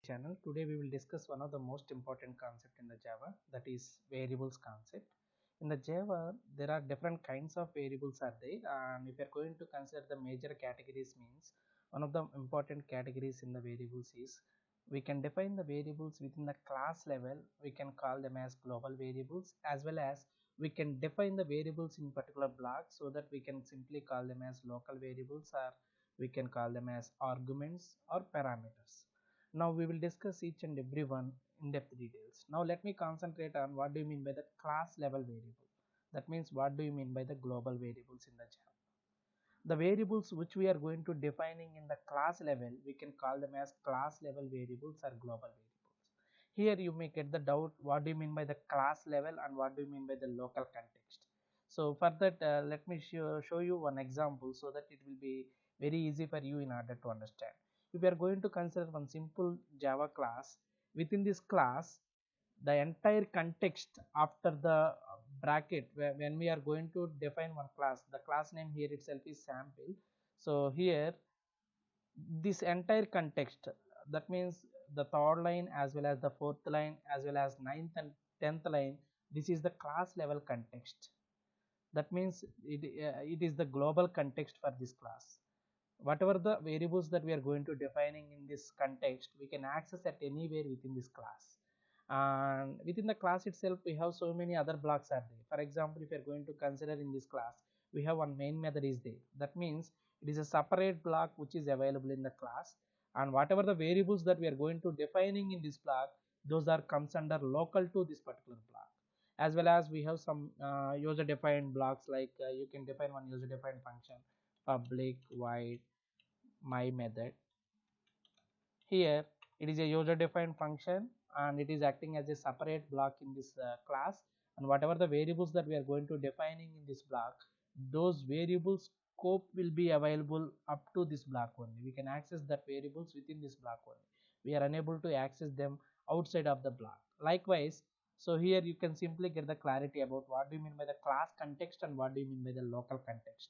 channel. Today we will discuss one of the most important concept in the Java, that is variables concept. In the Java, there are different kinds of variables are there, and if you are going to consider the major categories means one of the important categories in the variables is we can define the variables within the class level. We can call them as global variables, as well as we can define the variables in particular blocks so that we can simply call them as local variables, or we can call them as arguments or parameters. Now we will discuss each and every one in depth details. Now let me concentrate on what do you mean by the class level variable. That means what do you mean by the global variables in the Java. The variables which we are going to defining in the class level, we can call them as class level variables or global variables. Here you may get the doubt, what do you mean by the class level and what do you mean by the local context. So for that, let me show you one example so that it will be very easy for you in order to understand. If we are going to consider one simple Java class, within this class the entire context after the bracket, when we are going to define one class, the class name here itself is sample. So here this entire context, that means the third line as well as the fourth line as well as ninth and 10th line, this is the class level context. That means it is the global context for this class. Whatever the variables that we are going to defining in this context, we can access at anywhere within this class. And within the class itself, we have so many other blocks are there. For example, if you are going to consider in this class, we have one main method is there. That means it is a separate block which is available in the class, and whatever the variables that we are going to defining in this block, those are comes under local to this particular block. As well as we have some user defined blocks, like you can define one user defined function, public void my method. Here it is a user defined function and it is acting as a separate block in this class, and whatever the variables that we are going to defining in this block, those variables scope will be available up to this block only. We can access that variables within this block only. We are unable to access them outside of the block. Likewise, so here you can simply get the clarity about what do you mean by the class context and what do you mean by the local context.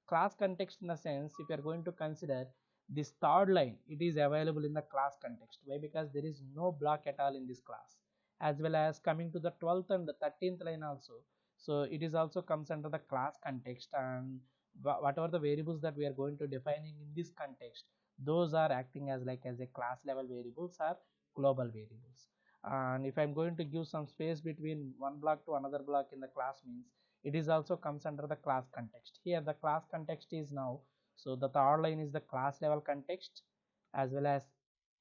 Class context in the sense, if you are going to consider this third line, it is available in the class context. Why? Because there is no block at all in this class. As well as coming to the 12th and the 13th line also, so it is also comes under the class context, and whatever the variables that we are going to defining in this context, those are acting as like as a class level variables or global variables. And if I'm going to give some space between one block to another block in the class means, it is also comes under the class context. Here the class context is now, so the third line is the class level context, as well as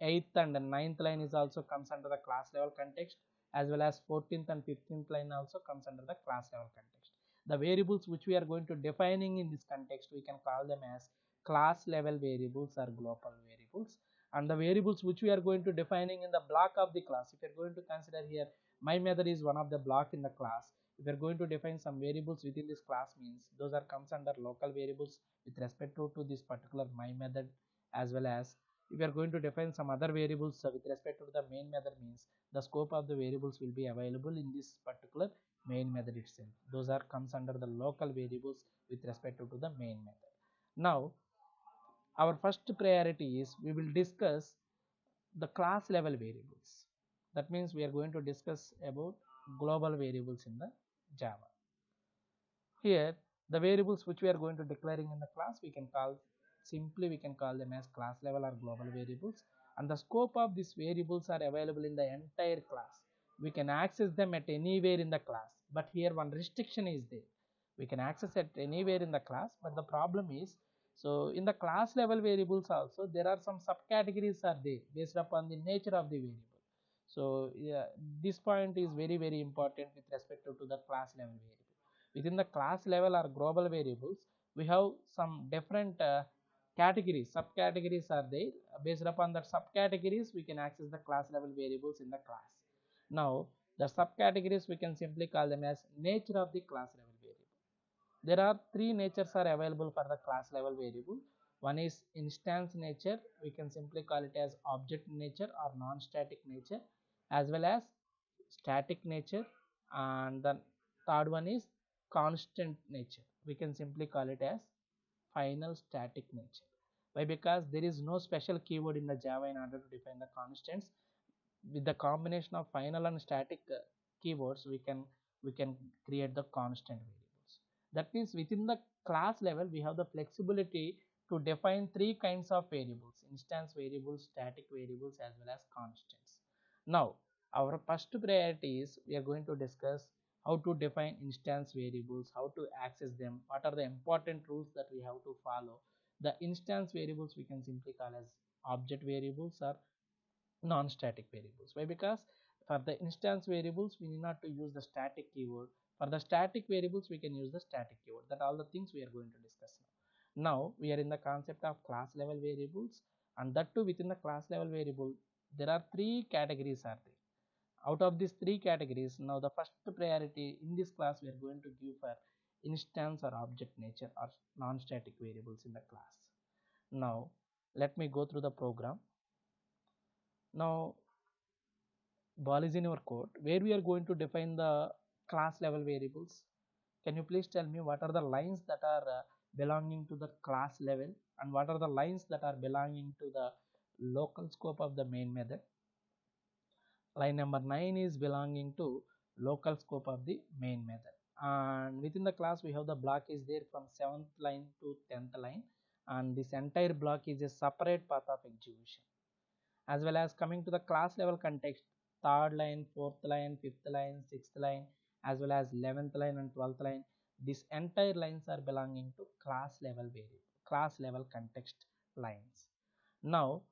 8th and 9th line is also comes under the class level context, as well as 14th and 15th line also comes under the class level context. The variables which we are going to defining in this context, we can call them as class level variables or global variables. And the variables which we are going to defining in the block of the class, if you are going to consider here, my method is one of the block in the class. If you are going to define some variables within this class means, those are comes under local variables with respect to this particular my method. As well as if you are going to define some other variables with respect to the main method means, the scope of the variables will be available in this particular main method itself. Those are comes under the local variables with respect to the main method. Now our first priority is we will discuss the class level variables. That means we are going to discuss about global variables in the Java. Here the variables which we are going to declaring in the class, we can call simply we can call them as class level or global variables, and the scope of these variables are available in the entire class. We can access them at anywhere in the class, but here one restriction is there. We can access at anywhere in the class, but the problem is, so in the class level variables also there are some subcategories are there based upon the nature of the variable. So yeah, this point is very important with respect to the class level variable. Within the class level or global variables, we have some different categories, subcategories are there. Based upon the subcategories, we can access the class level variables in the class. Now the subcategories, we can simply call them as nature of the class level variable. There are three natures are available for the class level variable. One is instance nature, we can simply call it as object nature or non-static nature, as well as static nature, and the third one is constant nature. We can simply call it as final static nature. Why? Because there is no special keyword in the Java in order to define the constants, with the combination of final and static keywords, we can create the constant variables. That means within the class level we have the flexibility to define three kinds of variables: instance variables, static variables, as well as constants. Now our first priority is we are going to discuss how to define instance variables, how to access them, what are the important rules that we have to follow. The instance variables we can simply call as object variables or non-static variables. Why? Because for the instance variables we need not to use the static keyword. For the static variables we can use the static keyword. That all the things we are going to discuss now. Now we are in the concept of class level variables, and that too within the class level variable there are three categories are there. Out of these three categories, now the first priority in this class we are going to give for instance or object nature or non-static variables in the class. Now let me go through the program. Now ball is in your court where we are going to define the class level variables. Can you please tell me what are the lines that are belonging to the class level and what are the lines that are belonging to the local scope of the main method? Line number 9 is belonging to local scope of the main method, and within the class we have the block is there from 7th line to 10th line, and this entire block is a separate path of execution. As well as coming to the class level context, third line, fourth line, fifth line, sixth line, as well as 11th line and 12th line, these entire lines are belonging to class level variable, class level context lines. Now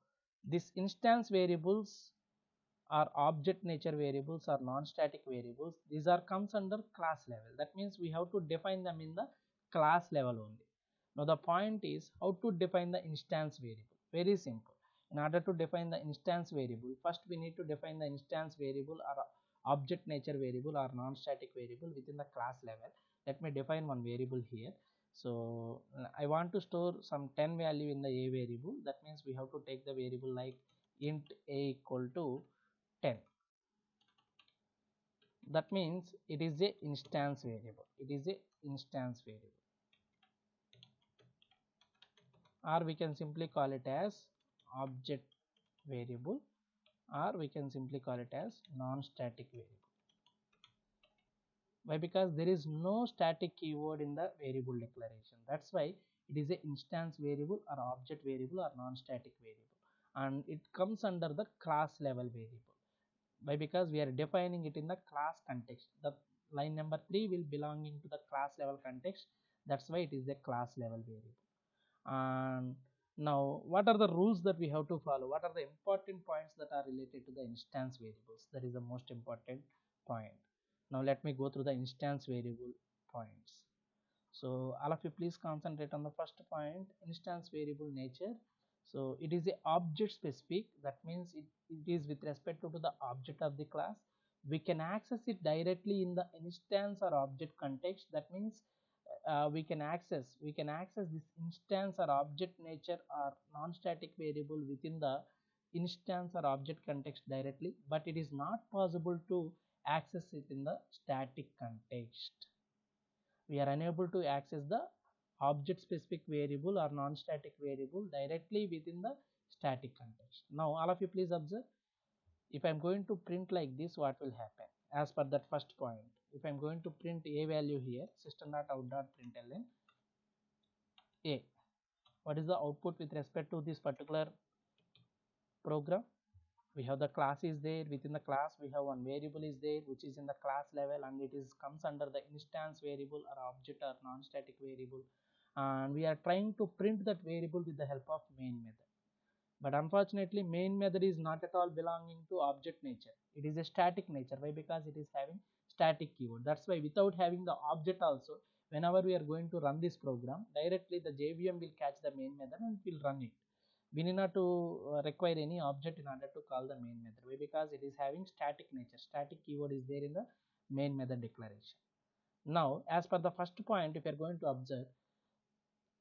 these instance variables are object nature variables or non-static variables. These are comes under class level. That means we have to define them in the class level only. Now the point is how to define the instance variable. Very simple. In order to define the instance variable, first we need to define the instance variable or object nature variable or non-static variable within the class level. Let me define one variable here. So I want to store some 10 value in the a variable. That means we have to take the variable like int a equal to 10. That means it is a instance variable. It is a instance variable, or we can simply call it as object variable, or we can simply call it as non-static variable. Why? Because there is no static keyword in the variable declaration. That's why it is a instance variable or object variable or non-static variable, and it comes under the class level variable. Why? Because we are defining it in the class context. The line number 3 will belonging to the class level context. That's why it is a class level variable. And now what are the rules that we have to follow? What are the important points that are related to the instance variables? That is the most important point. Now let me go through the instance variable points. So all of you please concentrate on the first point, instance variable nature. So it is a object specific. That means it is with respect to the object of the class. We can access it directly in the instance or object context. That means we can access this instance or object nature or non-static variable within the instance or object context directly, but it is not possible to access it in the static context. We are unable to access the object specific variable or non-static variable directly within the static context. Now all of you please observe, if I'm going to print like this, what will happen as per that first point? If I'm going to print a value here, system.out.println a, what is the output with respect to this particular program? We have the class is there. Within the class we have one variable is there which is in the class level, and it is comes under the instance variable or object or non-static variable, and we are trying to print that variable with the help of main method. But unfortunately main method is not at all belonging to object nature. It is a static nature. Why? Because it is having static keyword. That's why without having the object also, whenever we are going to run this program, directly the JVM will catch the main method and will run it. We need not to require any object in order to call the main method. Why? Because it is having static nature. Static keyword is there in the main method declaration. Now as per the first point, if you are going to observe,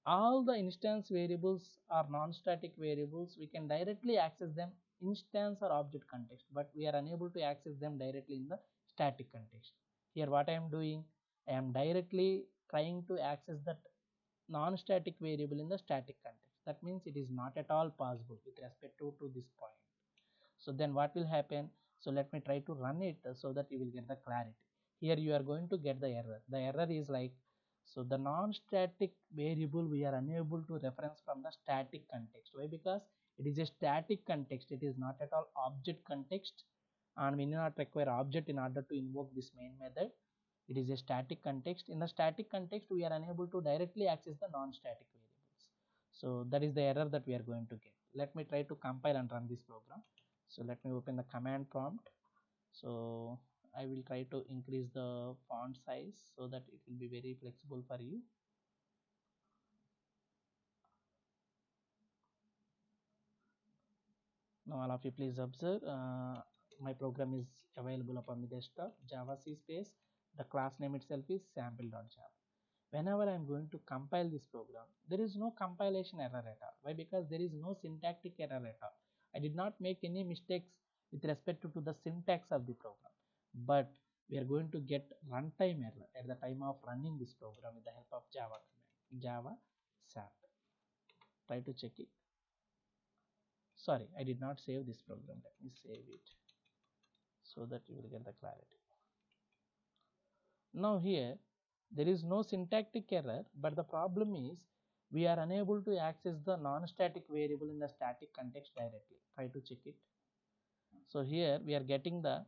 all the instance variables are non-static variables. We can directly access them instance or object context, but we are unable to access them directly in the static context. Here what I am doing, I am directly trying to access that non-static variable in the static context. That means it is not at all possible with respect to this point. So then what will happen? So let me try to run it so that you will get the clarity. Here you are going to get the error. The error is like, so the non-static variable we are unable to reference from the static context. Why? Because it is a static context. It is not at all object context, and we do not require object in order to invoke this main method. It is a static context. In the static context, we are unable to directly access the non-static variables. So that is the error that we are going to get. Let me try to compile and run this program. So let me open the command prompt. So I will try to increase the font size so that it will be very flexible for you. Now all of you please observe, my program is available upon the desktop. Java C space, the class name itself is sample.java. Whenever I am going to compile this program, there is no compilation error at all. Why? Because there is no syntactic error at all. I did not make any mistakes with respect to the syntax of the program, but we are going to get runtime error at the time of running this program with the help of Java command, Java SAP. Try to check it. Sorry, I did not save this program. Let me save it so that you will get the clarity. Now here there is no syntactic error, but the problem is we are unable to access the non-static variable in the static context directly. Try to check it. So here we are getting the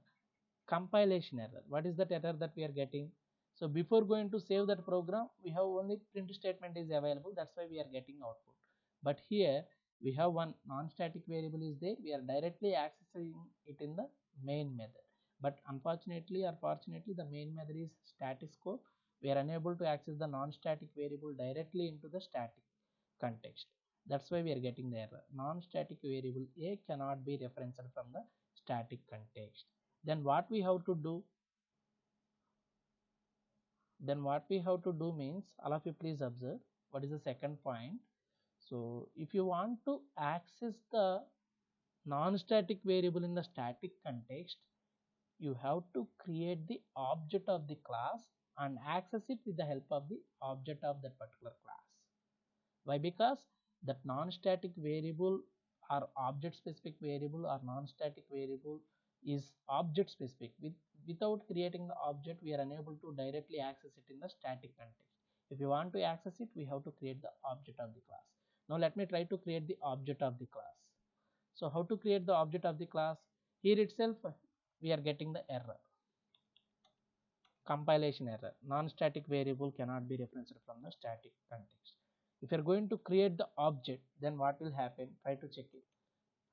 compilation error. What is that error that we are getting? So before going to save that program, we have only print statement is available. That's why we are getting output. But here we have one non-static variable is there. We are directly accessing it in the main method. But unfortunately or fortunately, the main method is static scope. We are unable to access the non-static variable directly into the static context. That's why we are getting the error. Non-static variable A cannot be referenced from the static context. Then what we have to do? Then what we have to do means, all of you please observe what is the second point. So if you want to access the non-static variable in the static context, you have to create the object of the class and access it with the help of the object of that particular class. Why? Because that non-static variable or object specific variable or non-static variable is object specific. Without creating the object, we are unable to directly access it in the static context. If you want to access it, we have to create the object of the class. Now let me try to create the object of the class. So how to create the object of the class? Here itself we are getting the error, compilation error. Non-static variable cannot be referenced from the static context. If you are going to create the object, then what will happen? Try to check it.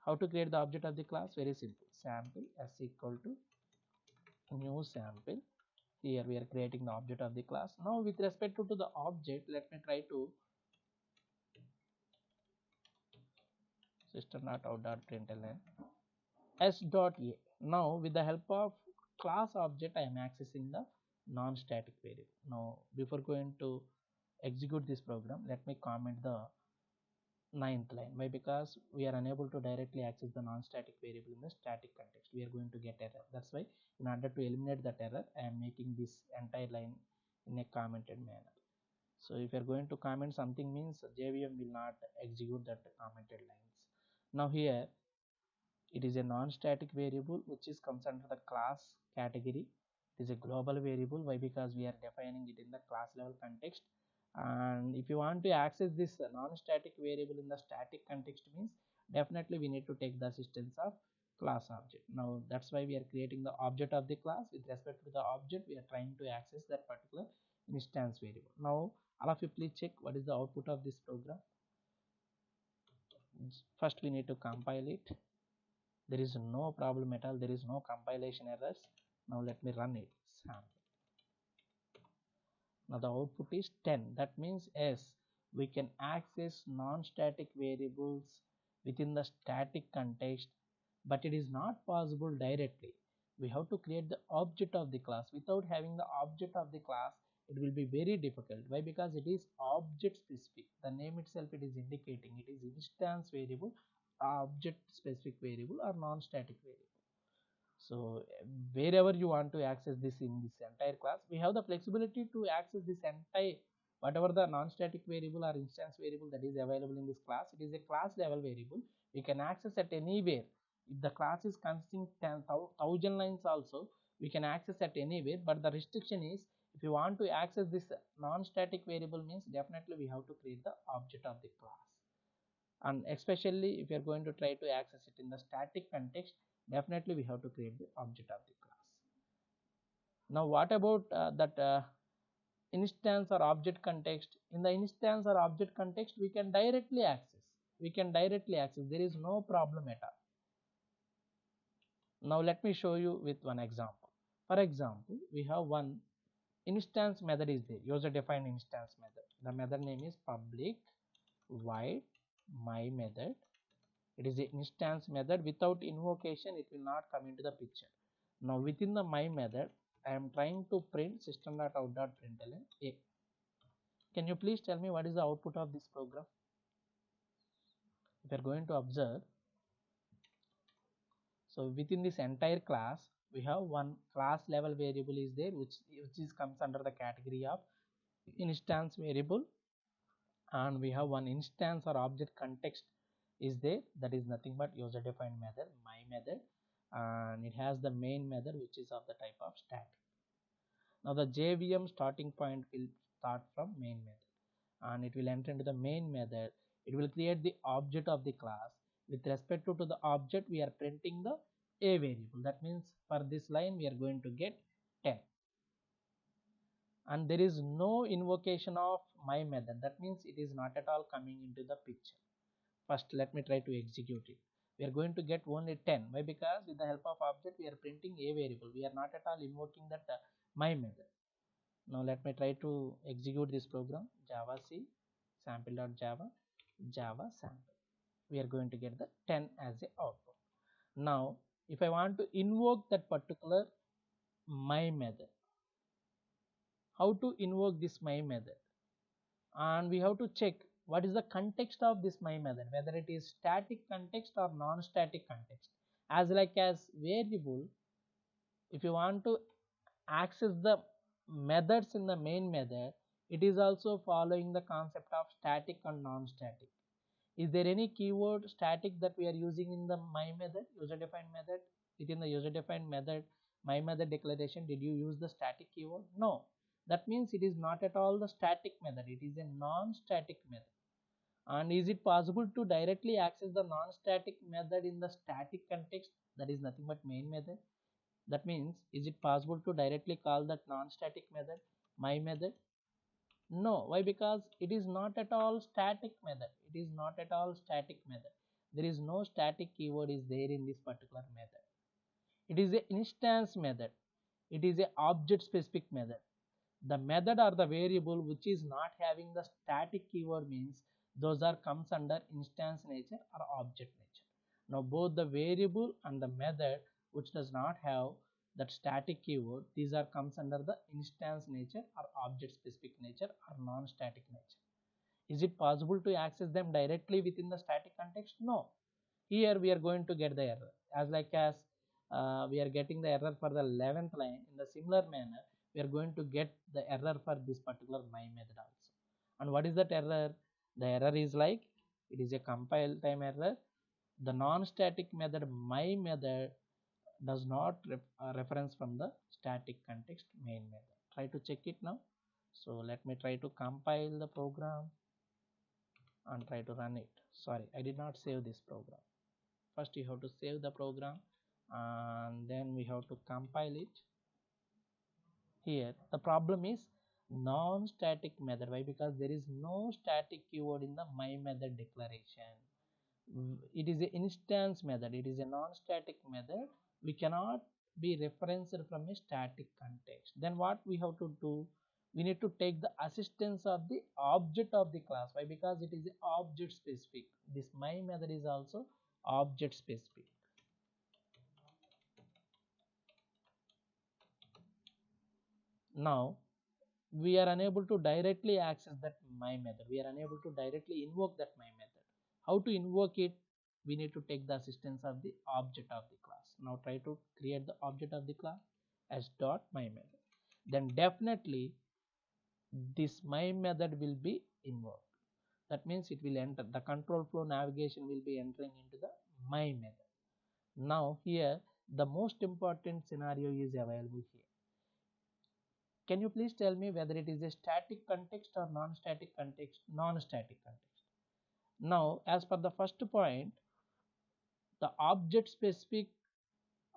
How to create the object of the class? Very simple. Sample s equal to new sample. Here we are creating the object of the class. Now with respect to the object, let me try to system.out.println s dot a. Now with the help of class object, I am accessing the non-static variable. Now before going to execute this program, let me comment the ninth line. Why? Because we are unable to directly access the non-static variable in the static context. We are going to get error. That's why in order to eliminate that error, I am making this entire line in a commented manner. So if you are going to comment something means JVM will not execute that commented lines. Now here it is a non-static variable which is comes under the class category. It is a global variable. Why? Because we are defining it in the class level context. And if you want to access this non-static variable in the static context means definitely we need to take the assistance of class object. Now that's why we are creating the object of the class. With respect to the object, we are trying to access that particular instance variable. Now all of you please check what is the output of this program. First we need to compile it. There is no problem at all. There is no compilation errors. Now let me run it. Sample. Now the output is 10. That means yes, we can access non-static variables within the static context, but it is not possible directly. We have to create the object of the class. Without having the object of the class, it will be very difficult. Why? Because it is object specific. The name itself it is indicating it is instance variable, object specific variable or non-static variable. So wherever you want to access this in this entire class, we have the flexibility to access this entire whatever the non-static variable or instance variable that is available in this class. It is a class level variable. We can access at anywhere If the class is consisting 10,000 lines also, we can access at anywhere, but the restriction is if you want to access this non-static variable means definitely we have to create the object of the class. And especially if you are going to try to access it in the static context, definitely we have to create the object of the class. Now what about that instance or object context? In the instance or object context, we can directly access, there is no problem at all. Now let me show you with one example. For example, we have one instance method is there, user defined instance method. The method name is public void my method. It is an instance method. Without invocation it will not come into the picture. Now within the my method, I am trying to print system.out.println a. Can you please tell me what is the output of this program? If you are going to observe, so within this entire class we have one class level variable is there, which is comes under the category of instance variable, and we have one instance or object context is there, that is nothing but user defined method my method, and it has the main method which is of the type of static. Now the JVM starting point will start from main method and it will enter into the main method. It will create the object of the class. With respect to the object, we are printing the a variable. That means for this line we are going to get 10, and there is no invocation of my method. That means it is not at all coming into the picture. First let me try to execute it. We are going to get only 10. Why? Because with the help of object we are printing a variable. We are not at all invoking that my method. Now let me try to execute this program. Java C sample.java java sample. We are going to get the 10 as a output. Now if I want to invoke that particular my method, how to invoke this my method? And we have to check what is the context of this my method, whether it is static context or non-static context. As like as variable, if you want to access the methods in the main method, it is also following the concept of static and non-static. Is there any keyword static that we are using in the my method, user defined method? Within the user defined method my method declaration, did you use the static keyword? No. That means it is not at all the static method, it is a non-static method. And is it possible to directly access the non-static method in the static context? That is nothing but main method. That means is it possible to directly call that non-static method my method? No. Why? Because it is not at all static method. It is not at all static method. There is no static keyword is there in this particular method. It is a instance method. It is a object specific method. The method or the variable which is not having the static keyword means those are comes under instance nature or object nature. Now both the variable and the method which does not have that static keyword, these are comes under the instance nature or object specific nature or non-static nature. Is it possible to access them directly within the static context? No. Here we are going to get the error as like as we are getting the error for the 11th line. In the similar manner we are going to get the error for this particular my method also. And what is that error? The error is like it is a compile time error. The non-static method my method does not reference from the static context main method. Try to check it now. So let me try to compile the program and try to run it. Sorry, I did not save this program. First you have to save the program and then we have to compile it. Here the problem is non-static method. Why? Because there is no static keyword in the my method declaration. It is an instance method, it is a non-static method. We cannot be referenced from a static context. Then what we have to do? We need to take the assistance of the object of the class. Why? Because it is object specific. This my method is also object specific. Now we are unable to directly access that my method, we are unable to directly invoke that my method. How to invoke it? We need to take the assistance of the object of the class. Now try to create the object of the class as dot my method. Then definitely this my method will be invoked. That means it will enter the control flow navigation will be entering into the my method. Now here the most important scenario is available here. Can you please tell me whether it is a static context or non-static context? Non-static context. Now as per the first point, the object specific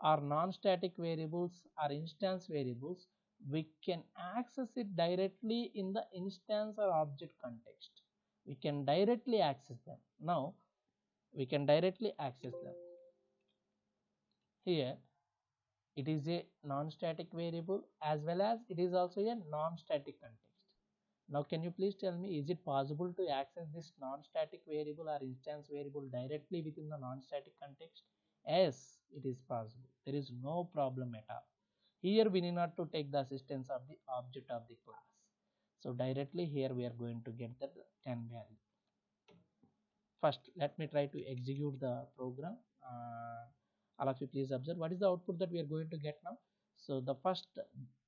or non-static variables or instance variables, we can access it directly in the instance or object context. We can directly access them. Now we can directly access them. Here it is a non-static variable as well as it is also a non-static context. Now can you please tell me, is it possible to access this non-static variable or instance variable directly within the non-static context? Yes, it is possible. There is no problem at all. Here we need not to take the assistance of the object of the class. So directly here we are going to get the 10 value. First let me try to execute the program. All of you please observe what is the output that we are going to get now. So the first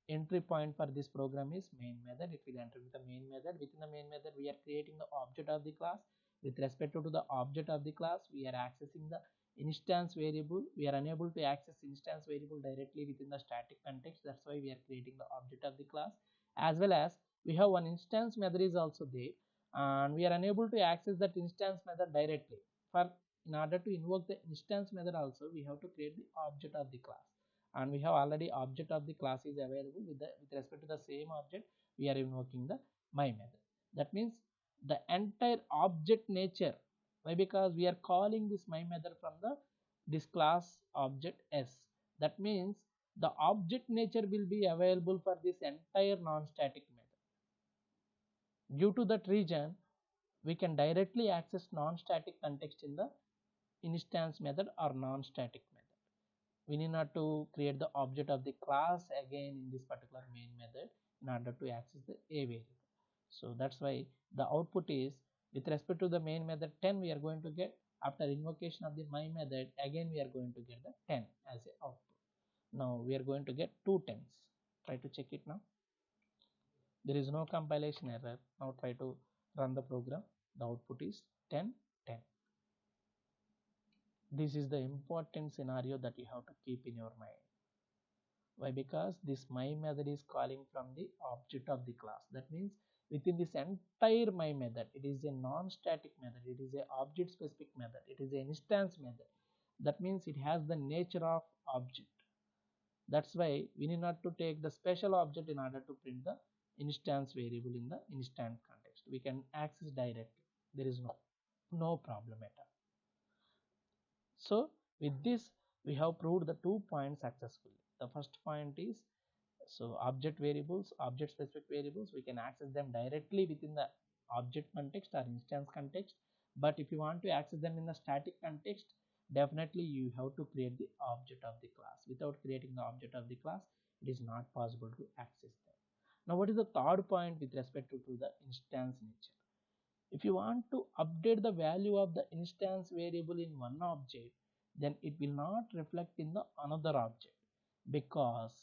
entry point for this program is main method. It will enter with the main method. Within the main method we are creating the object of the class. With respect to the object of the class, we are accessing the instance variable. We are unable to access instance variable directly within the static context. That's why we are creating the object of the class. As well as we have one instance method is also there, and we are unable to access that instance method directly. For in order to invoke the instance method also, we have to create the object of the class, and we have already object of the class is available. With respect to the same object, we are invoking the my method. That means the entire object nature, why? Because we are calling this my method from the this class object s. That means the object nature will be available for this entire non-static method. Due to that reason, we can directly access non-static context in the instance method or non-static method. We need not to create the object of the class again in this particular main method in order to access the a variable. So that's why the output is, with respect to the main method 10 we are going to get. After invocation of the my method, again we are going to get the 10 as a output. Now we are going to get 2 10s. Try to check it now. There is no compilation error. Now try to run the program. The output is 10 10. This is the important scenario that you have to keep in your mind. Why? Because this my method is calling from the object of the class. That means within this entire my method, it is a non-static method, it is a object specific method, it is an instance method. That means it has the nature of object. That's why we need not to take the special object in order to print the instance variable in the instance context. We can access directly. There is no problem at all. So with this we have proved the 2 points successfully. The first point is, so object variables, object specific variables, we can access them directly within the object context or instance context. But if you want to access them in the static context, definitely you have to create the object of the class. Without creating the object of the class, it is not possible to access them. Now what is the third point with respect to the instance nature? If you want to update the value of the instance variable in one object, then it will not reflect in the another object, because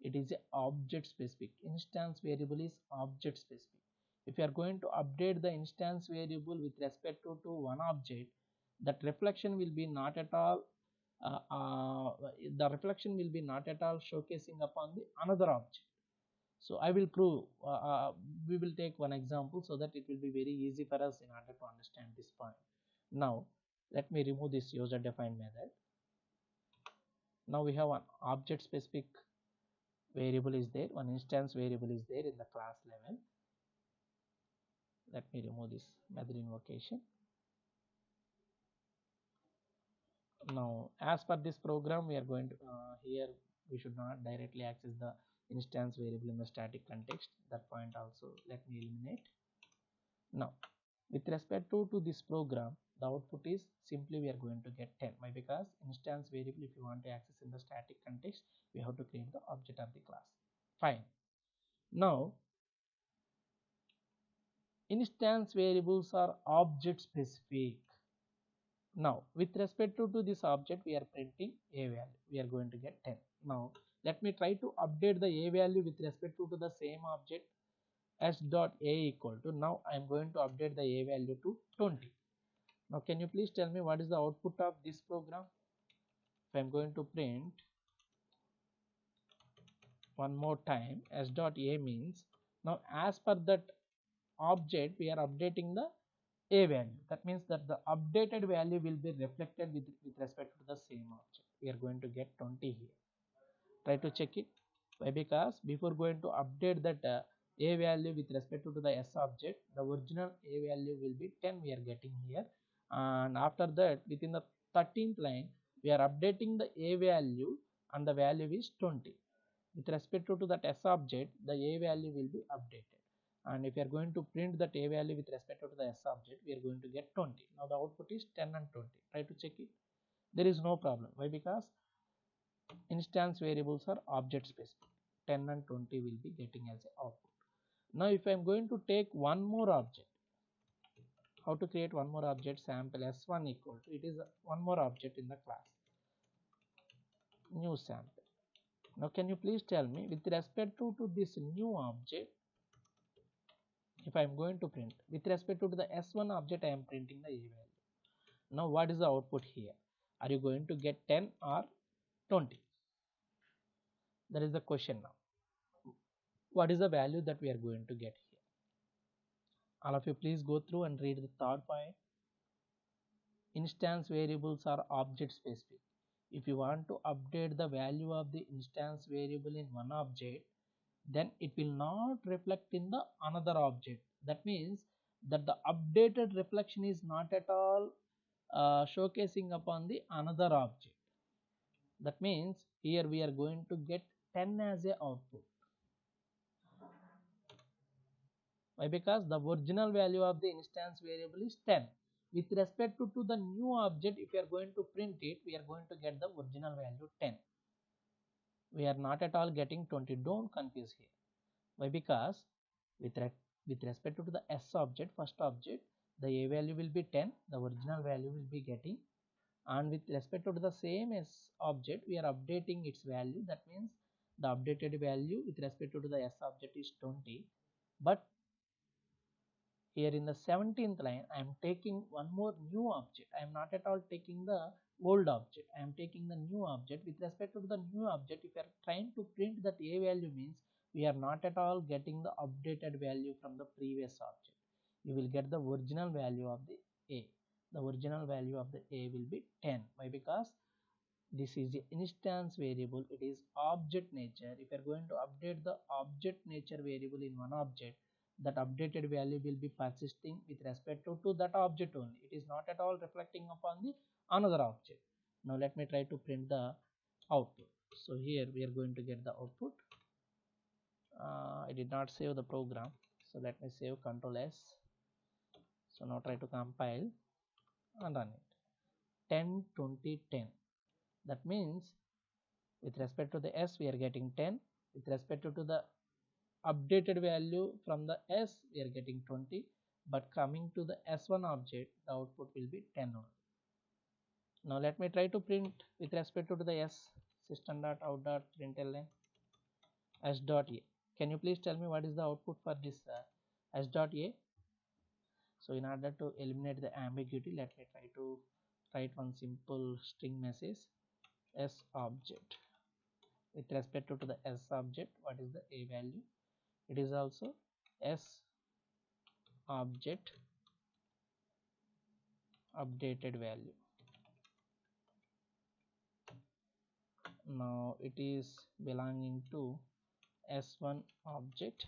it is a object specific. Instance variable is object specific. If you are going to update the instance variable with respect to one object, that reflection will be not at all the reflection will be not at all showcasing upon the another object. So I will prove, we will take one example so that it will be very easy for us in order to understand this point. Now let me remove this user defined method. Now we have one object specific variable is there, one instance variable is there in the class level. Let me remove this method invocation. Now as per this program, we are going to here we should not directly access the instance variable in the static context. That point also let me eliminate. Now with respect to this program, the output is simply we are going to get 10. Why? Because instance variable, if you want to access in the static context, we have to create the object of the class. Fine. Now instance variables are object specific. Now with respect to this object, we are printing a value, we are going to get 10. Now let me try to update the a value with respect to the same object. S dot a equal to, now I am going to update the a value to 20. Now can you please tell me what is the output of this program? if I'm going to print one more time s dot a means now as per that object we are updating the a value. That means that the updated value will be reflected with respect to the same object. We are going to get 20 here. Try to check it. Why? Because before going to update that a value with respect to the s object, the original a value will be 10 we are getting here, and after that within the 13th line we are updating the a value and the value is 20. With respect to that s object, the a value will be updated, and if you are going to print that a value with respect to the s object, we are going to get 20. Now the output is 10 and 20. Try to check it. There is no problem. Why? Because instance variables are object specific. 10 and 20 will be getting as a output. Now if I am going to take one more object, how to create one more object? Sample s1 equal to, it is one more object in the class, new sample. Now can you please tell me with respect to this new object, if I am going to print with respect to the s1 object, I am printing the a value. Now what is the output here? Are you going to get 10 or 20? That is the question now. What is the value that we are going to get here? All of you please go through and read the third point. Instance variables are object specific. If you want to update the value of the instance variable in one object, then it will not reflect in the another object. That means that the updated reflection is not at all showcasing upon the another object. That means here we are going to get 10 as a output. Why? Because the original value of the instance variable is 10. With respect to the new object, if you are going to print it, we are going to get the original value 10. We are not at all getting 20. Don't confuse here. Why? Because with respect to the s object, first object, the a value will be 10, the original value will be getting, and with respect to the same s object, we are updating its value. That means the updated value with respect to the s object is 20, but here in the 17th line I am taking one more new object. I am not at all taking the old object, I am taking the new object. With respect to the new object, if you are trying to print that a value, means we are not at all getting the updated value from the previous object. You will get the original value of the a. The original value of the a will be 10. Why? Because this is the instance variable, it is object nature. If you are going to update the object nature variable in one object, that updated value will be persisting with respect to that object only. It is not at all reflecting upon the another object. Now let me try to print the output. So here we are going to get the output. I did not save the program, so let me save, Control S. So now try to compile and run it. 10 20 10. That means with respect to the s we are getting 10, with respect to the updated value from the s we are getting 20, but coming to the s1 object the output will be 10 only. Now let me try to print with respect to the s, system.out.println s dot a. Can you please tell me what is the output for this s dot a? So in order to eliminate the ambiguity, let me try to write one simple string message, s object. With respect to the s object, what is the a value? It is also s object updated value. Now it is belonging to s1 object,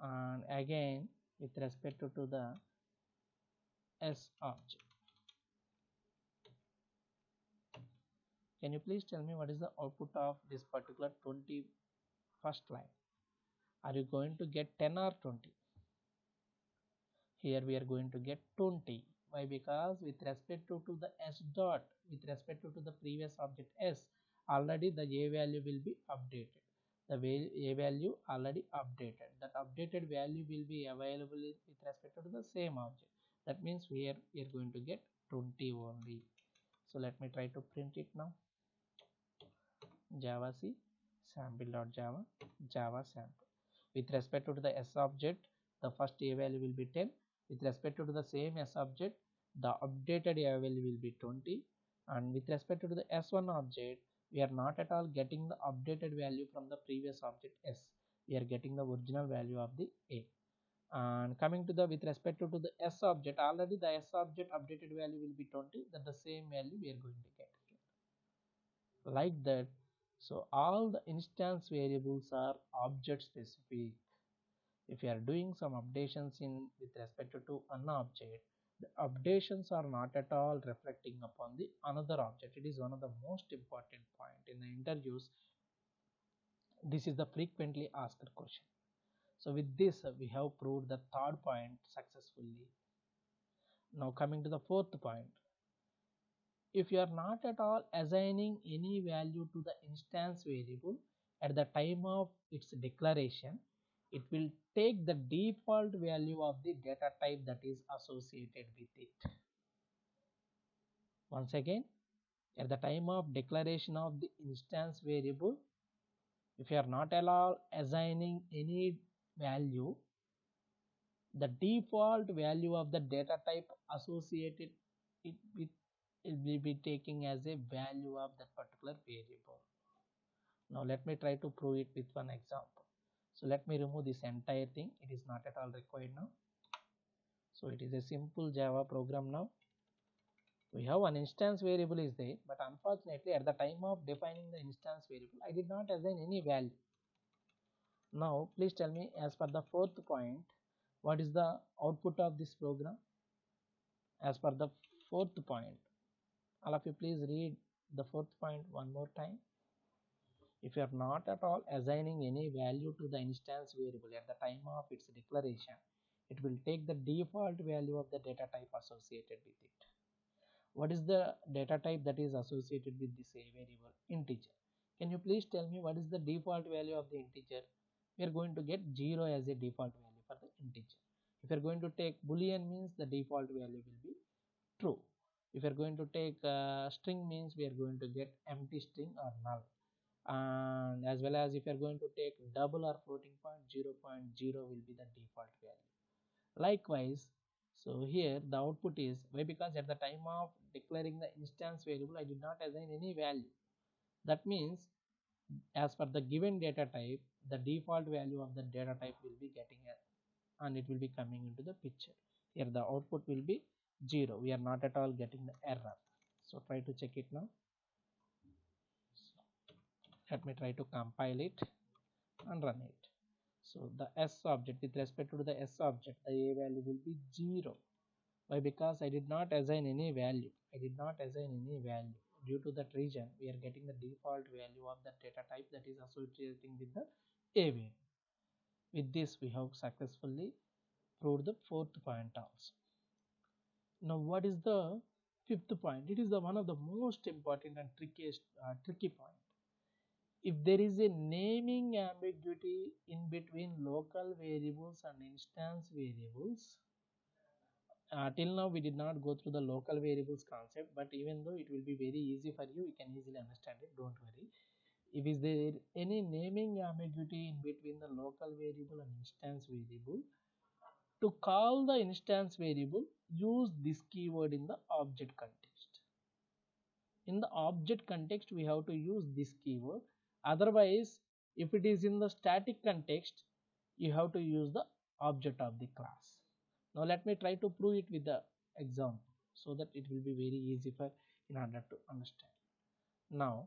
and again with respect to the s object. Can you please tell me what is the output of this particular 21st line? Are you going to get 10 or 20? Here we are going to get 20. Why? Because with respect to the s dot, with respect to the previous object s, already the a value will be updated. The a value already updated. That updated value will be available with respect to the same object. That means here we are going to get 20 only. So let me try to print it now. Java C sample.java java sample. With respect to the s object, the first a value will be 10. With respect to the same s object, the updated value will be 20, and with respect to the s1 object, we are not at all getting the updated value from the previous object s. We are getting the original value of the a. And coming to the with respect to the s object, already the s object updated value will be 20, that the same value we are going to get here, like that. So all the instance variables are object specific. If you are doing some updations in with respect to an object, the updations are not at all reflecting upon the another object. It is one of the most important point in the interviews. This is the frequently asked question. So with this, we have proved the third point successfully. Now coming to the fourth point, if you are not at all assigning any value to the instance variable at the time of its declaration, it will take the default value of the data type that is associated with it. Once again, at the time of declaration of the instance variable, if you are not at all assigning any value, the default value of the data type associated it with it will be taking as a value of that particular variable. Now let me try to prove it with one example. So let me remove this entire thing. It is not at all required now. So it is a simple Java program. Now we have one instance variable is there, but unfortunately at the time of defining the instance variable, I did not assign any value. Now please tell me, as per the fourth point, what is the output of this program? As per the fourth point, all of you please read the fourth point one more time. If you are not at all assigning any value to the instance variable at the time of its declaration, it will take the default value of the data type associated with it. What is the data type that is associated with this variable? Integer. Can you please tell me what is the default value of the integer? We are going to get 0 as a default value for the integer. If you are going to take boolean, means the default value will be true. If you are going to take string, means we are going to get empty string or null. And as well as if you are going to take double or floating point, 0.0 will be the default value. Likewise, so here the output is why, because at the time of declaring the instance variable, I did not assign any value. That means as per the given data type, the default value of the data type will be getting a, and it will be coming into the picture. Here the output will be 0. We are not at all getting the error. So try to check it now. Let me try to compile it and run it. So the s object, with respect to the s object, the a value will be 0. Why? Because I did not assign any value. I did not assign any value. Due to that reason, we are getting the default value of the data type that is associating with the a value. With this, we have successfully proved the fourth point also. Now what is the fifth point? It is the one of the most important and tricky point. If there is a naming ambiguity in between local variables and instance variables, till now we did not go through the local variables concept, but even though it will be very easy for you, you can easily understand it, don't worry. If is there any naming ambiguity in between the local variable and instance variable, to call the instance variable, use this keyword in the object context. In the object context, we have to use this keyword. Otherwise, if it is in the static context, you have to use the object of the class. Now let me try to prove it with the example, so that it will be very easy for in order to understand. Now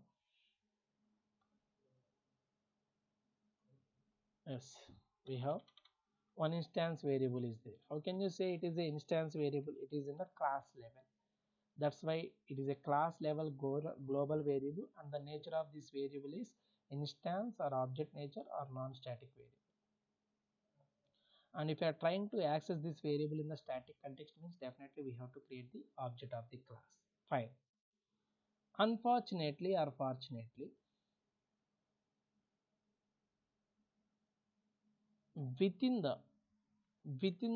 yes, we have one instance variable is there. How can you say it is an instance variable? It is in the class level. That's why it is a class level global variable, and the nature of this variable is instance or object nature or non-static variable. And if you are trying to access this variable in the static context, means definitely we have to create the object of the class. Fine. Unfortunately or fortunately, within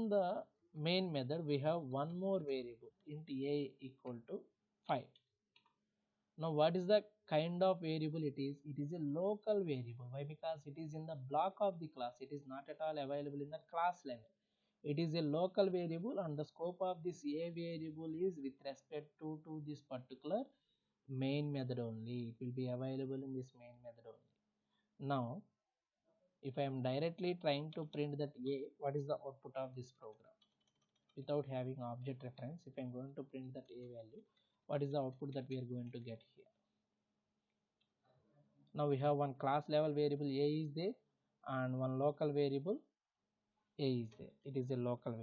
the main method, we have one more variable, int a equal to 5. Now what is the kind of variable it is? It is a local variable. Why? Because it is in the block of the class. It is not at all available in the class level. It is a local variable and the scope of this a variable is with respect to this particular main method only. It will be available in this main method only. Now if I am directly trying to print that a, what is the output of this program without having object reference? If I am going to print that a value, what is the output that we are going to get here? Now we have one class level variable a is there and one local variable a is there. It is a local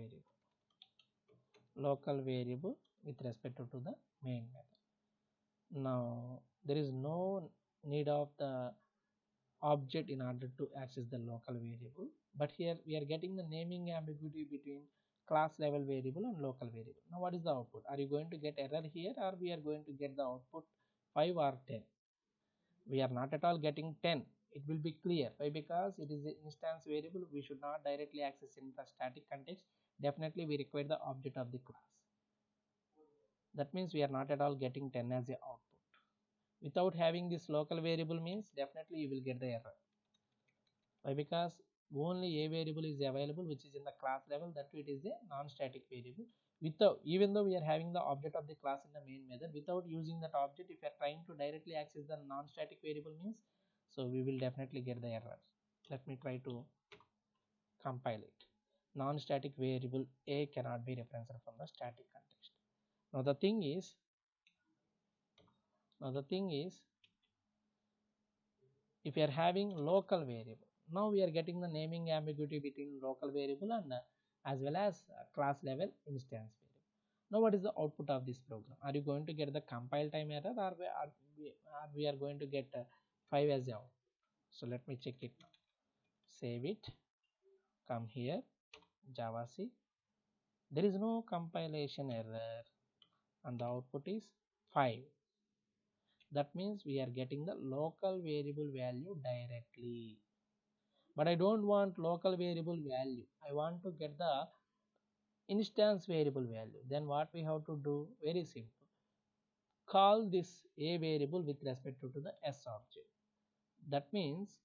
variable with respect to the main method. Now there is no need of the object in order to access the local variable, but here we are getting the naming ambiguity between class level variable and local variable. Now what is the output? Are you going to get error here, or we are going to get the output 5 or 10? We are not at all getting 10. It will be clear. Why? Because it is an instance variable. We should not directly access in the static context. Definitely we require the object of the class. That means we are not at all getting 10 as a output. Without having this local variable means definitely you will get the error. Why? Because only a variable is available which is in the class level, that it is a non-static variable. Without, even though we are having the object of the class in the main method, without using that object, if you are trying to directly access the non-static variable means, so we will definitely get the error. Let me try to compile it. Non-static variable a cannot be referenced from the static context. Now the thing is, if you are having local variable, now we are getting the naming ambiguity between local variable and as well as class level instance variable. Now what is the output of this program? Are you going to get the compile time error, or we are going to get 5 as out? So let me check it now. Save it, come here, Java C. There is no compilation error and the output is 5. That means we are getting the local variable value directly. But I don't want local variable value. I want to get the instance variable value. Then what we have to do? Very simple. Call this a variable with respect to the s object. That means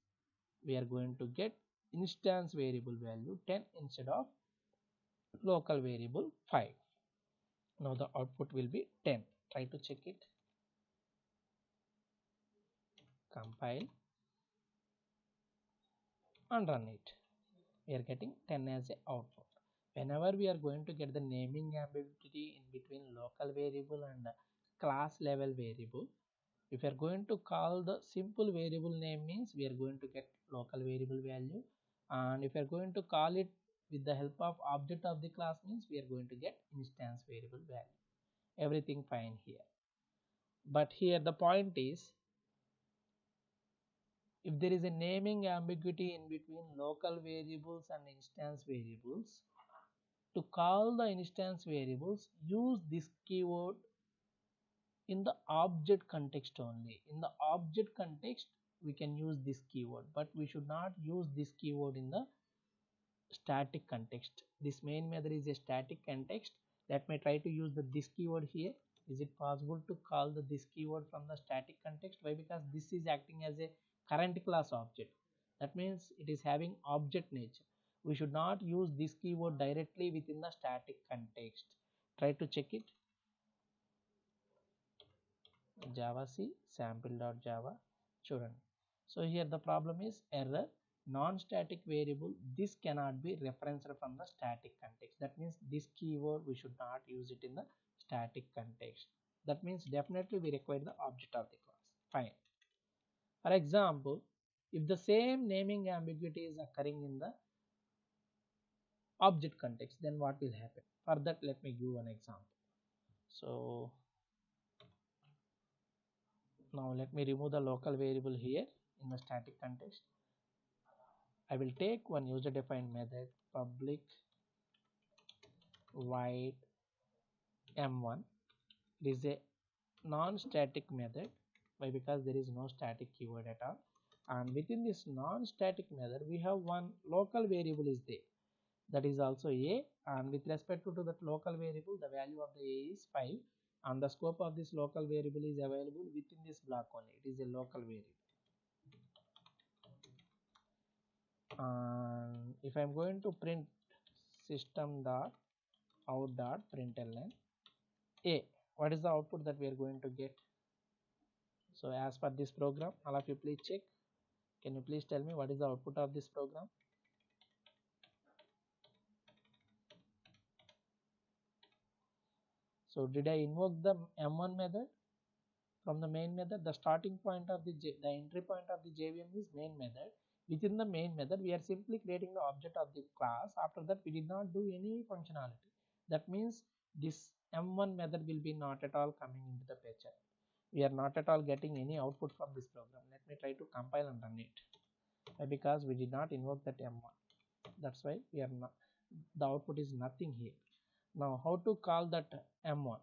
we are going to get instance variable value 10 instead of local variable 5. Now the output will be 10. Try to check it. Compile and run it. We are getting 10 as a output. Whenever we are going to get the naming ambiguity in between local variable and class level variable, if you are going to call the simple variable name means we are going to get local variable value, and if you are going to call it with the help of object of the class means we are going to get instance variable value. Everything fine here, but here the point is, if there is a naming ambiguity in between local variables and instance variables, to call the instance variables, use this keyword in the object context only. In the object context, we can use this keyword, but we should not use this keyword in the static context. This main method is a static context. Let me try to use the this keyword here. Is it possible to call the this keyword from the static context? Why? Because this is acting as a current class object. That means it is having object nature. We should not use this keyword directly within the static context. Try to check it. Java C sample.java. Student. So here the problem is error. Non-static variable, this cannot be referenced from the static context. That means this keyword we should not use it in the static context. That means definitely we require the object of the class. Fine. For example, if the same naming ambiguity is occurring in the object context, then what will happen? For that, let me give an example. So now let me remove the local variable here in the static context. I will take one user defined method, public void m1. It is a non-static method. Why? Because there is no static keyword at all, and within this non-static method we have one local variable is there, that is also a, and with respect to that local variable the value of the a is 5, and the scope of this local variable is available within this block only. It is a local variable. And if I am going to print system dot out dot println a. What is the output that we are going to get? So as per this program, all of you please check. Can you please tell me what is the output of this program? So did I invoke the M1 method from the main method? The starting point of the entry point of the JVM is main method. Within the main method, we are simply creating the object of the class. After that, we did not do any functionality. That means this M1 method will be not at all coming into the picture. We are not at all getting any output from this program. Let me try to compile and run it. Because we did not invoke that M1. That's why we are not, the output is nothing here. Now how to call that M1?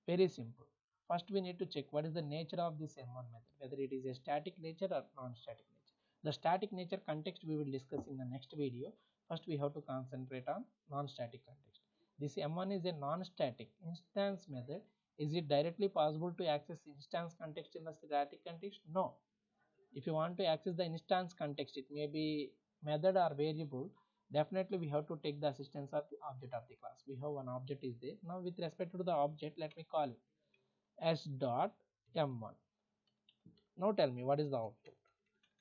Very simple. First we need to check what is the nature of this M1 method, whether it is a static nature or non-static nature. The static nature context we will discuss in the next video. First we have to concentrate on non-static context. This M1 is a non-static instance method. Is it directly possible to access instance context in the static context? No. If you want to access the instance context, it may be method or variable, definitely we have to take the assistance of the object of the class. We have one object is there. Now with respect to the object, let me call it s dot m1. Now tell me what is the output.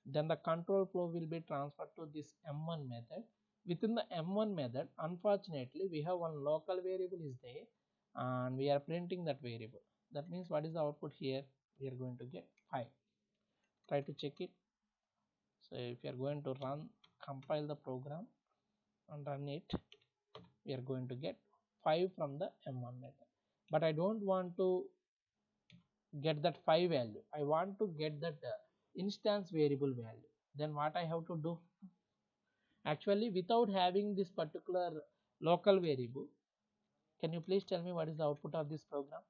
Then the control flow will be transferred to this m1 method. Within the m1 method, unfortunately we have one local variable is there and we are printing that variable. That means what is the output here? We are going to get 5. Try to check it. So if you are going to compile the program and run it, we are going to get 5 from the m1 method. But I don't want to get that 5 value. I want to get that instance variable value. Then what I have to do? Actually, without having this particular local variable, can you please tell me what is the output of this program?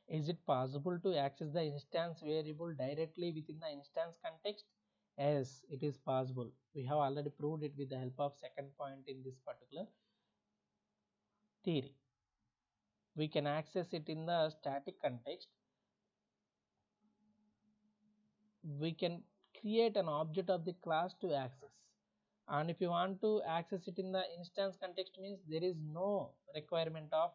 Is it possible to access the instance variable directly within the instance context? Yes, it is possible. We have already proved it with the help of second point in this particular theory. We can access it in the static context. We can create an object of the class to access. And if you want to access it in the instance context, means there is no requirement of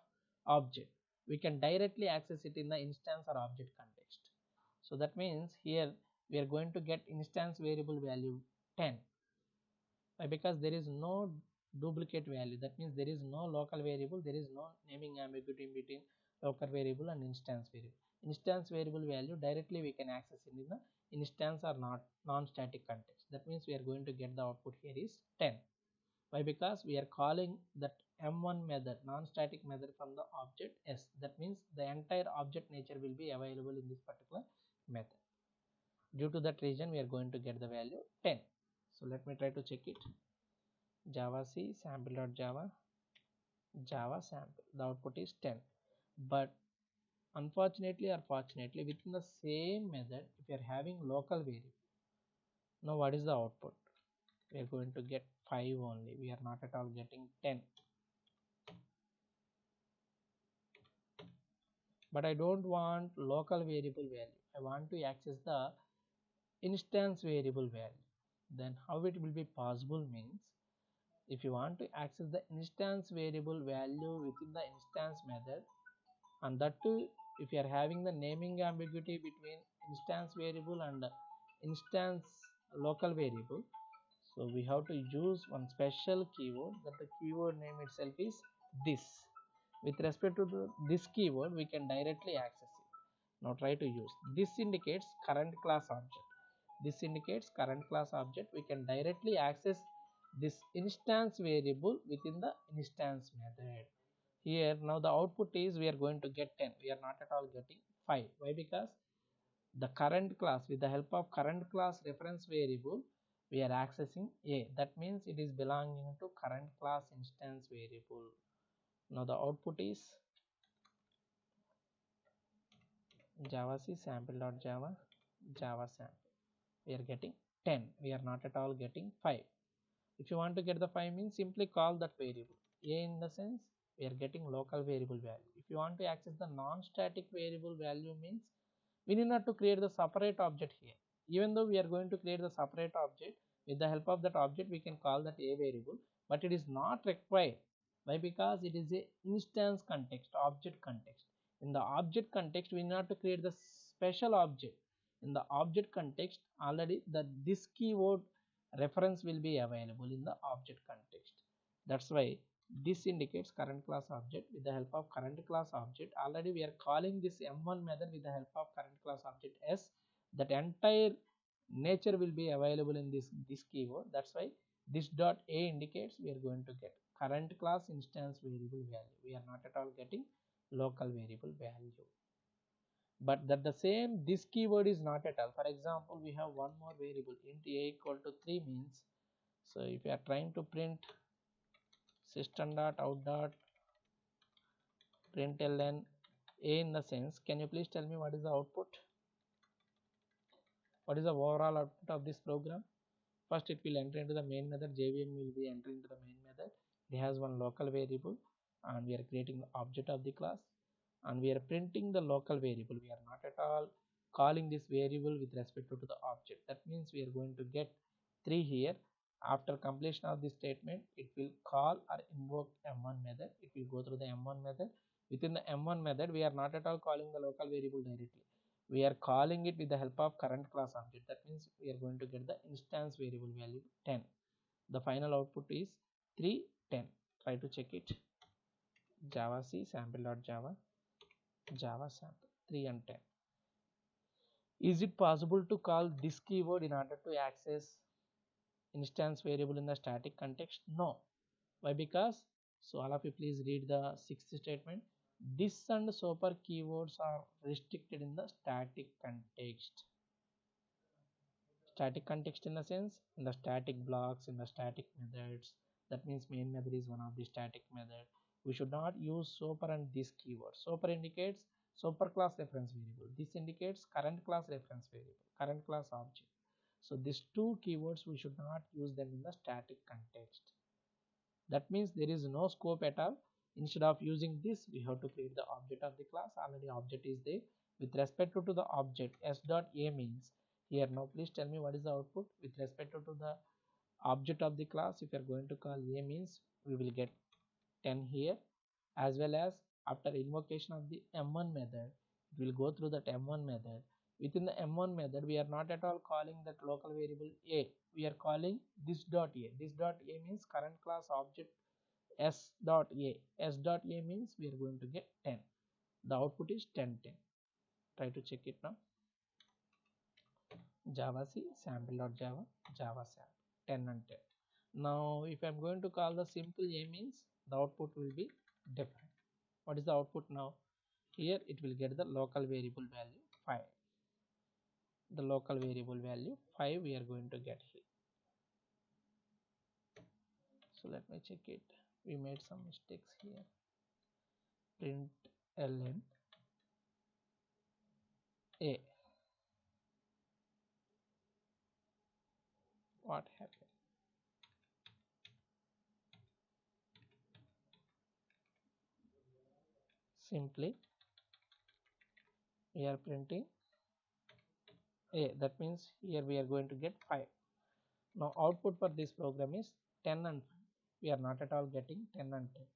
object. We can directly access it in the instance or object context. So that means here we are going to get instance variable value 10. Why? Because there is no duplicate value. That means there is no local variable, there is no naming ambiguity in between local variable and instance variable. Instance variable value directly we can access it in the instance or not non-static context. That means we are going to get the output here is 10. Why? Because we are calling that m1 method non-static method from the object s. That means the entire object nature will be available in this particular method. Due to that reason we are going to get the value 10. So let me try to check it. Java C sample.java Java sample. The output is 10. But unfortunately or fortunately, within the same method, if you are having local variable, now what is the output? We are going to get 5 only. We are not at all getting 10. But I don't want local variable value. I want to access the instance variable value. Then how it will be possible means, if you want to access the instance variable value within the instance method, and that too if you are having the naming ambiguity between instance variable and instance local variable, so we have to use one special keyword, that the keyword name itself is this. With respect to this keyword, we can directly access it. Now try to use this. Indicates current class object. This indicates current class object. We can directly access this instance variable within the instance method. Here now the output is we are going to get 10. We are not at all getting 5. Why? Because the current class, with the help of current class reference variable, we are accessing a. That means it is belonging to current class instance variable. Now the output is Java C sample.java Java sample. We are getting 10. We are not at all getting 5. If you want to get the 5 means simply call that variable a, in the sense we are getting local variable value. If you want to access the non-static variable value means we need not to create the separate object here. Even though we are going to create the separate object, With the help of that object we can call that a variable, but it is not required. Why? Because it is a instance context, object context. In the object context we need not to create the special object. In the object context already this keyword reference will be available in the object context. That's why this indicates current class object. With the help of current class object already we are calling this m1 method with the help of current class object s. That entire nature will be available in this keyword. That's why this dot a indicates we are going to get current class instance variable value. We are not at all getting local variable value. But that the same this keyword is not at all. For example, we have one more variable int a equal to 3 means, so if you are trying to print system dot out dot println a in the sense, can you please tell me what is the output? What is the overall output of this program? First it will enter into the main method. JVM will be entering into the main method. It has one local variable and we are creating the object of the class, and we are printing the local variable. We are not at all calling this variable with respect to the object. That means we are going to get 3 here. After completion of this statement it will call or invoke m1 method. It will go through the m1 method. Within the m1 method we are not at all calling the local variable directly. We are calling it with the help of current class object. That means we are going to get the instance variable value 10. The final output is 3 10. Try to check it. Java C sample.java Java sample 3 and 10. Is it possible to call this keyword in order to access instance variable in the static context? No. Why? Because, so all of you please read the sixth statement. This and super keywords are restricted in the static context. Static context in the sense, in the static blocks, in the static methods. That means main method is one of the static method. We should not use super and this keyword. Super indicates super class reference variable. This indicates current class reference variable, current class object. So these two keywords we should not use them in the static context. That means there is no scope at all. Instead of using this we have to create the object of the class. Already object is there. With respect to the object s dot a means, here now please tell me what is the output with respect to the object of the class. If you are going to call a means we will get 10 here, as well as after invocation of the m1 method it will go through that m1 method. Within the m1 method we are not at all calling that local variable a. We are calling this dot a. This dot a means current class object s dot a. S dot a means we are going to get 10. The output is 10 10. Try to check it now. Java C sample.java Java sample 10 and 10. Now if I'm going to call the simple a means, the output will be different. What is the output now? Here it will get the local variable value 5. The local variable value 5 we are going to get here. So let me check it. We made some mistakes here. Print ln a. What happened? Simply we are printing a. That means here we are going to get 5. Now output for this program is 10 and 5. We are not at all getting 10 and 10.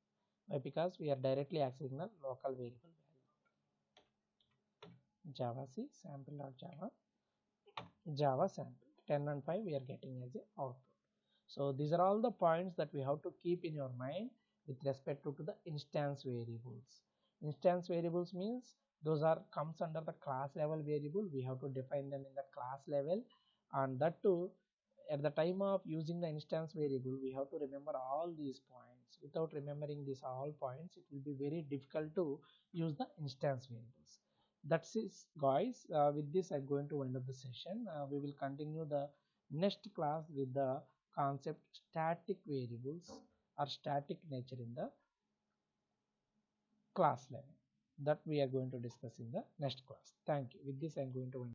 Why? Because we are directly accessing the local variable value. Java C sample.java Java sample 10 and 5 we are getting as a output. So these are all the points that we have to keep in your mind with respect to the instance variables. Instance variables means those are comes under the class level variable. We have to define them in the class level, and that too at the time of using the instance variable we have to remember all these points. Without remembering these all points it will be very difficult to use the instance variables. That's it guys. With this I'm going to wind up the session. We will continue the next class with the concept static variables or static nature in the class level. That we are going to discuss in the next class. Thank you. With this I'm going to wind